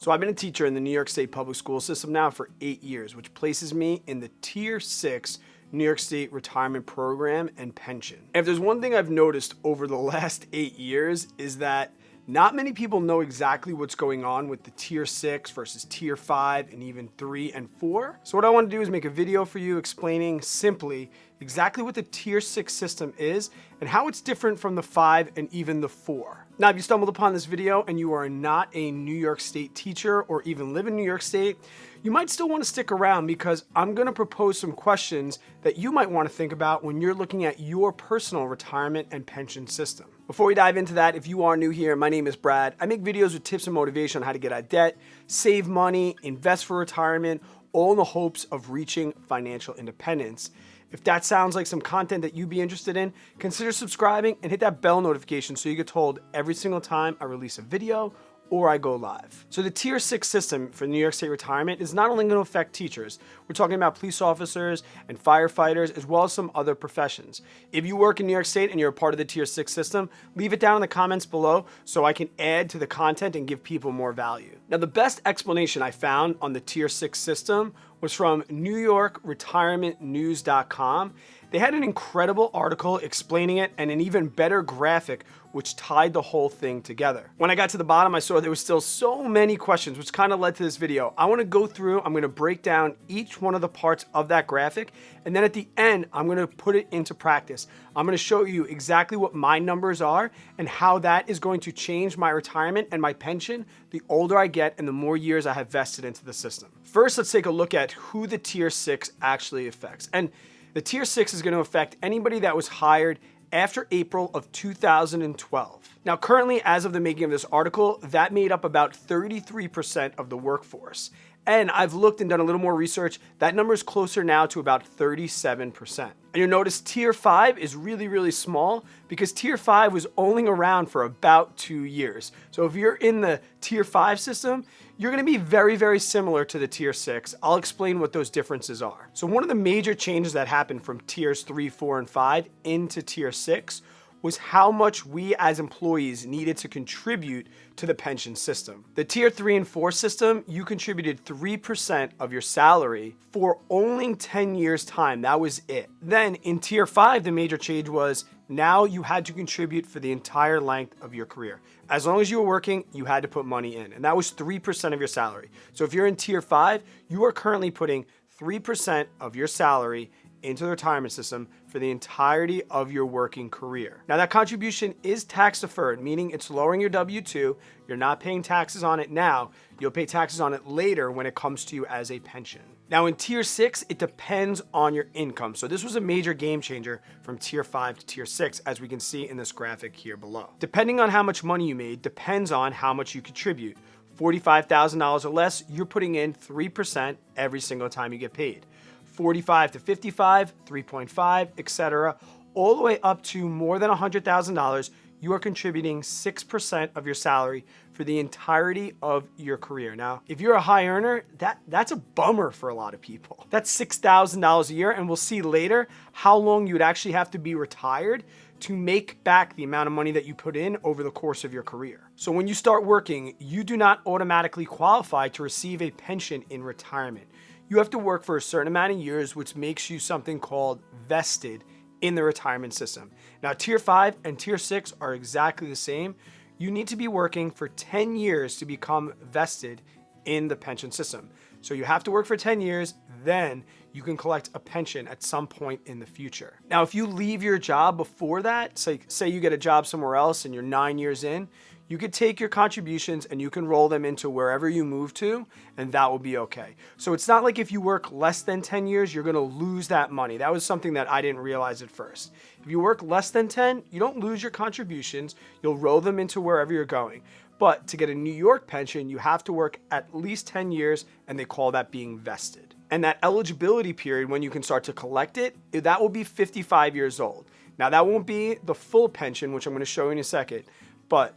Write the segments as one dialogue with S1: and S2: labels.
S1: So I've been a teacher in the New York State public school system now for 8 years, which places me in the Tier 6 New York State retirement program and pension. And if there's one thing I've noticed over the last 8 years is that not many people know exactly what's going on with the Tier 6 versus Tier 5 and even 3 and 4. So what I want to do is make a video for you explaining simply exactly what the Tier 6 system is and how it's different from the 5 and even the 4. Now, if you stumbled upon this video and you are not a New York State teacher or even live in New York State, you might still want to stick around because I'm going to propose some questions that you might want to think about when you're looking at your personal retirement and pension system. Before we dive into that, if you are new here, my name is Brad. I make videos with tips and motivation on how to get out of debt, save money, invest for retirement, all in the hopes of reaching financial independence. If that sounds like some content that you'd be interested in, consider subscribing and hit that bell notification so you get told every single time I release a video or I go live. So the Tier 6 system for New York State retirement is not only going to affect teachers, we're talking about police officers and firefighters as well as some other professions. If you work in New York State and you're a part of the Tier 6 system, leave it down in the comments below so I can add to the content and give people more value. Now, the best explanation I found on the Tier 6 system was from NewYorkRetirementNews.com. They had an incredible article explaining it and an even better graphic which tied the whole thing together. When I got to the bottom, I saw there was still so many questions, which kind of led to this video. I want to go through, I'm going to break down each one of the parts of that graphic, and then at the end, I'm going to put it into practice. I'm going to show you exactly what my numbers are and how that is going to change my retirement and my pension the older I get and the more years I have vested into the system. First, let's take a look at who the Tier 6 actually affects. And the Tier 6 is going to affect anybody that was hired after April of 2012. Now, currently, as of the making of this article, that made up about 33% of the workforce. And I've looked and done a little more research. That number is closer now to about 37%. And you'll notice Tier 5 is really, really small because Tier 5 was only around for about 2 years. So if you're in the Tier 5 system, you're going to be very, very similar to the Tier 6. I'll explain what those differences are. So one of the major changes that happened from Tiers 3, 4, and 5 into Tier 6 was how much we as employees needed to contribute to the pension system. The Tier 3 and 4 system, you contributed 3% of your salary for only 10 years' time. That was it. Then in Tier 5, the major change was now you had to contribute for the entire length of your career. As long as you were working, you had to put money in, and that was 3% of your salary. So if you're in Tier 5, you are currently putting 3% of your salary into the retirement system for the entirety of your working career. Now, that contribution is tax deferred, meaning it's lowering your W-2. You're not paying taxes on it now. You'll pay taxes on it later when it comes to you as a pension. Now, in Tier 6, it depends on your income. So this was a major game changer from Tier 5 to Tier 6, as we can see in this graphic here below. Depending on how much money you made depends on how much you contribute. $45,000 or less, you're putting in 3% every single time you get paid. 45 to 55, 3.5, etc. All the way up to more than $100,000, you are contributing 6% of your salary for the entirety of your career. Now, if you're a high earner, that's a bummer for a lot of people. That's $6,000 a year, and we'll see later how long you would actually have to be retired to make back the amount of money that you put in over the course of your career. So when you start working, you do not automatically qualify to receive a pension in retirement. You have to work for a certain amount of years, which makes you something called vested in the retirement system. Now, Tier 5 and Tier 6 are exactly the same. You need to be working for 10 years to become vested in the pension system. So you have to work for 10 years, then you can collect a pension at some point in the future. Now, if you leave your job before that, say you get a job somewhere else and you're 9 years in, you could take your contributions and you can roll them into wherever you move to, and that will be okay. So it's not like if you work less than 10 years, you're gonna lose that money. That was something that I didn't realize at first. If you work less than 10, you don't lose your contributions. You'll roll them into wherever you're going. But to get a New York pension, you have to work at least 10 years, and they call that being vested. And that eligibility period when you can start to collect it, that will be 55 years old. Now, that won't be the full pension, which I'm gonna show you in a second, but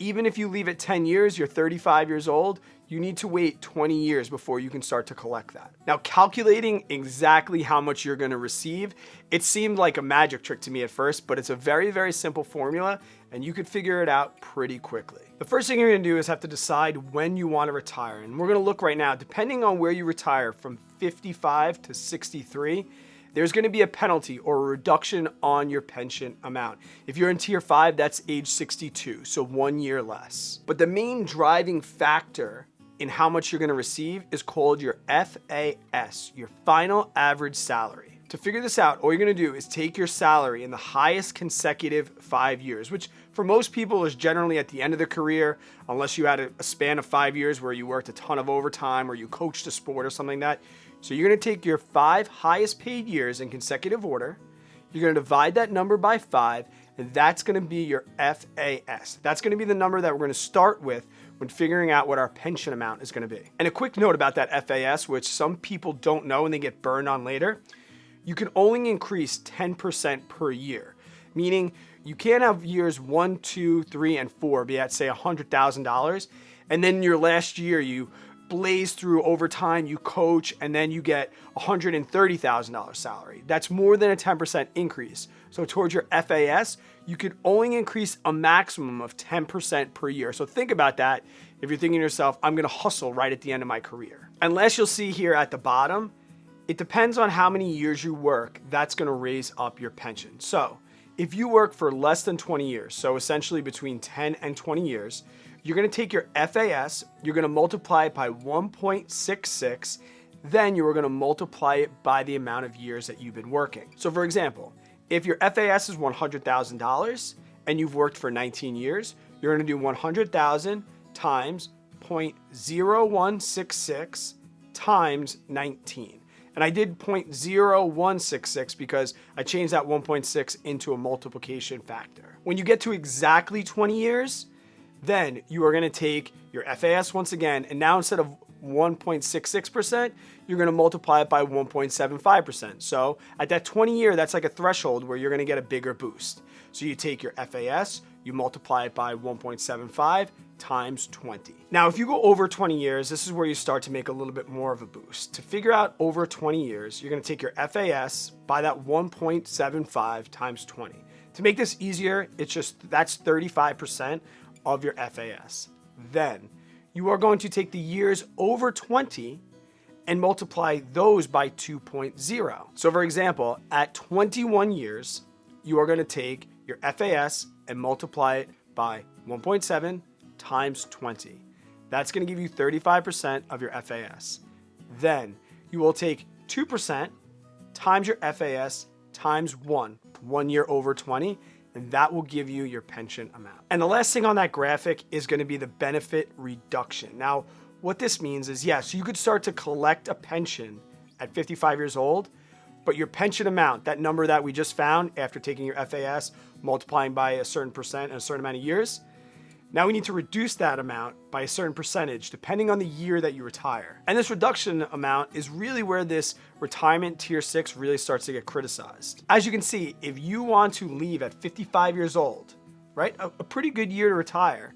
S1: Even if you leave it 10 years, you're 35 years old, you need to wait 20 years before you can start to collect that. Now, calculating exactly how much you're gonna receive, it seemed like a magic trick to me at first, but it's a very, very simple formula, and you could figure it out pretty quickly. The first thing you're gonna do is have to decide when you wanna retire. And we're gonna look right now, depending on where you retire from 55 to 63, there's gonna be a penalty or a reduction on your pension amount. If you're in tier 5, that's age 62, so 1 year less. But the main driving factor in how much you're gonna receive is called your FAS, your final average salary. To figure this out, all you're gonna do is take your salary in the highest consecutive 5 years, which for most people is generally at the end of their career, unless you had a span of 5 years where you worked a ton of overtime or you coached a sport or something like that. So you're gonna take your 5 highest paid years in consecutive order, you're gonna divide that number by 5, and that's gonna be your FAS. That's gonna be the number that we're gonna start with when figuring out what our pension amount is gonna be. And a quick note about that FAS, which some people don't know and they get burned on later, you can only increase 10% per year, meaning you can't have years 1, 2, 3, and 4 be at, say, $100,000, and then your last year you blaze through overtime, you coach, and then you get $130,000 salary. That's more than a 10% increase. So towards your FAS, you could only increase a maximum of 10% per year. So think about that if you're thinking to yourself, I'm gonna hustle right at the end of my career. Unless you'll see here at the bottom, it depends on how many years you work, that's gonna raise up your pension. So if you work for less than 20 years, so essentially between 10 and 20 years, you're gonna take your FAS, you're gonna multiply it by 1.66, then you are gonna multiply it by the amount of years that you've been working. So for example, if your FAS is $100,000 and you've worked for 19 years, you're gonna do 100,000 times 0.0166 times 19. And I did 0.0166 because I changed that 1.6 into a multiplication factor. When you get to exactly 20 years, then you are gonna take your FAS once again, and now instead of 1.66%, you're gonna multiply it by 1.75%. So at that 20 year, that's like a threshold where you're gonna get a bigger boost. So you take your FAS, you multiply it by 1.75 times 20. Now, if you go over 20 years, this is where you start to make a little bit more of a boost. To figure out over 20 years, you're gonna take your FAS by that 1.75 times 20. To make this easier, that's 35% of your FAS. Then you are going to take the years over 20 and multiply those by 2.0. So for example, at 21 years, you are going to take your FAS and multiply it by 1.7 times 20. That's going to give you 35% of your FAS. Then you will take 2% times your FAS times 1 year over 20, and that will give you your pension amount. And the last thing on that graphic is gonna be the benefit reduction. Now, what this means is, yes, you could start to collect a pension at 55 years old, but your pension amount, that number that we just found after taking your FAS, multiplying by a certain percent and a certain amount of years, now we need to reduce that amount by a certain percentage depending on the year that you retire. And this reduction amount is really where this retirement tier 6 really starts to get criticized. As you can see, if you want to leave at 55 years old, right, a pretty good year to retire,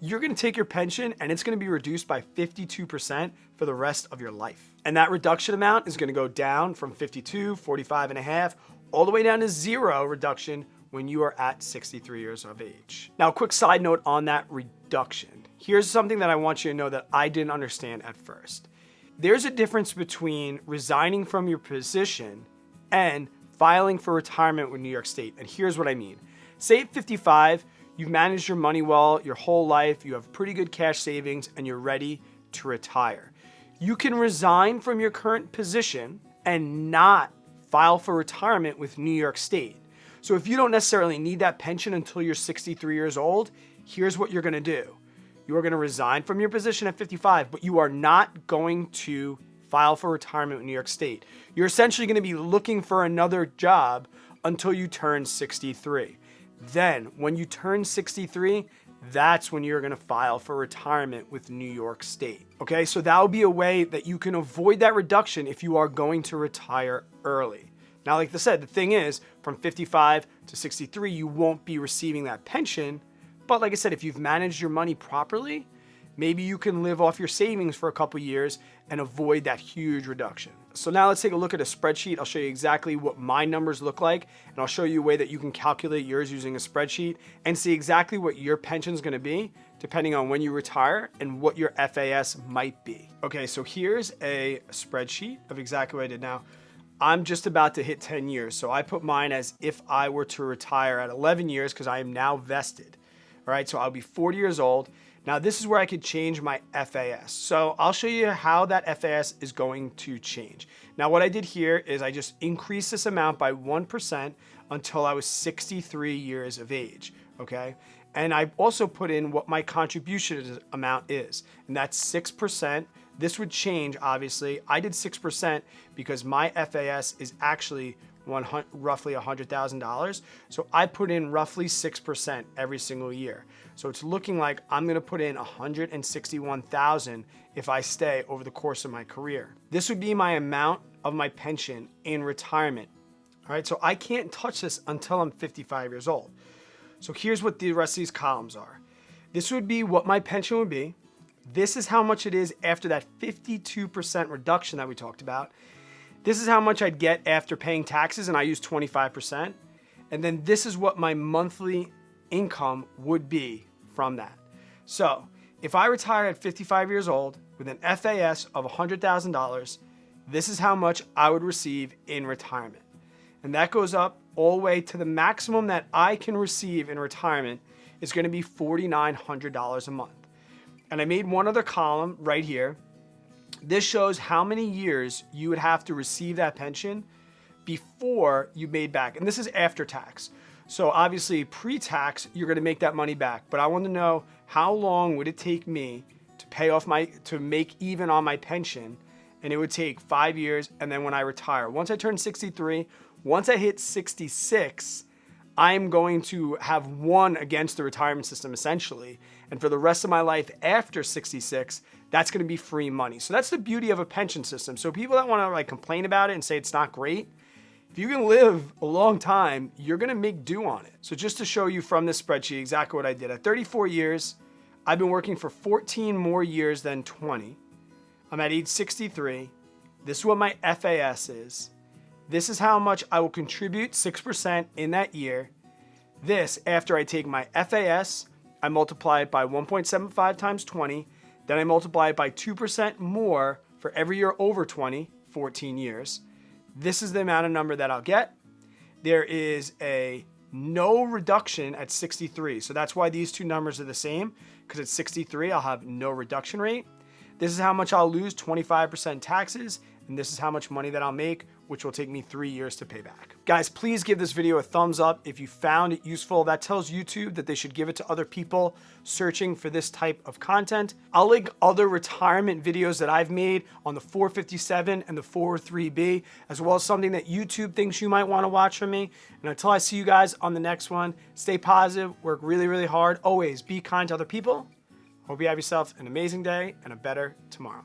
S1: you're gonna take your pension and it's gonna be reduced by 52% for the rest of your life. And that reduction amount is gonna go down from 52, 45 and a half, all the way down to 0 reduction when you are at 63 years of age. Now, a quick side note on that reduction. Here's something that I want you to know that I didn't understand at first. There's a difference between resigning from your position and filing for retirement with New York State. And here's what I mean. Say at 55, you've managed your money well your whole life, you have pretty good cash savings, and you're ready to retire. You can resign from your current position and not file for retirement with New York State. So if you don't necessarily need that pension until you're 63 years old, here's what you're gonna do. You are gonna resign from your position at 55, but you are not going to file for retirement with New York State. You're essentially gonna be looking for another job until you turn 63. Then, when you turn 63, that's when you're gonna file for retirement with New York State. Okay, so that will be a way that you can avoid that reduction if you are going to retire early. Now, like I said, the thing is, from 55 to 63, you won't be receiving that pension, But like I said, if you've managed your money properly, maybe you can live off your savings for a couple years and avoid that huge reduction. So now let's take a look at a spreadsheet. I'll show you exactly what my numbers look like, and I'll show you a way that you can calculate yours using a spreadsheet and see exactly what your pension is going to be depending on when you retire and what your FAS might be. Okay, so here's a spreadsheet of exactly what I did. Now, I'm just about to hit 10 years, so I put mine as if I were to retire at 11 years because I am now vested. All right, so I'll be 40 years old. Now this is where I could change my FAS. So I'll show you how that FAS is going to change. Now what I did here is I just increased this amount by 1% until I was 63 years of age, okay? And I also put in what my contribution amount is, and that's 6%. This would change, obviously. I did 6% because my FAS is actually roughly $100,000. So I put in roughly 6% every single year. So it's looking like I'm gonna put in $161,000 if I stay over the course of my career. This would be my amount of my pension in retirement. All right, so I can't touch this until I'm 55 years old. So here's what the rest of these columns are. This would be what my pension would be. This is how much it is after that 52% reduction that we talked about. This is how much I'd get after paying taxes, and I use 25%. And then this is what my monthly income would be from that. So if I retire at 55 years old with an FAS of $100,000, this is how much I would receive in retirement. And that goes up all the way to the maximum that I can receive in retirement is going to be $4,900 a month. And I made one other column right here. This shows how many years you would have to receive that pension before you made back. And this is after tax. So obviously pre-tax, you're going to make that money back. But I want to know how long would it take me to pay off to make even on my pension. And it would take 5 years. And then when I retire, once I turn 63, once I hit 66, I'm going to have won against the retirement system essentially. And for the rest of my life after 66, that's going to be free money. So that's the beauty of a pension system. So people that want to like complain about it and say it's not great, if you can live a long time, you're going to make do on it. So just to show you from this spreadsheet exactly what I did. At 34 years, I've been working for 14 more years than 20. I'm at age 63. This is what my FAS is. This is how much I will contribute 6% in that year. This, after I take my FAS, I multiply it by 1.75 times 20. Then I multiply it by 2% more for every year over 20, 14 years. This is the amount of number that I'll get. There is a no reduction at 63. So that's why these two numbers are the same, because at 63, I'll have no reduction rate. This is how much I'll lose, 25% taxes. And this is how much money that I'll make, which will take me 3 years to pay back. Guys, please give this video a thumbs up if you found it useful. That tells YouTube that they should give it to other people searching for this type of content. I'll link other retirement videos that I've made on the 457 and the 403B, as well as something that YouTube thinks you might want to watch from me. And until I see you guys on the next one, stay positive, work really, really hard, always be kind to other people. Hope you have yourself an amazing day and a better tomorrow.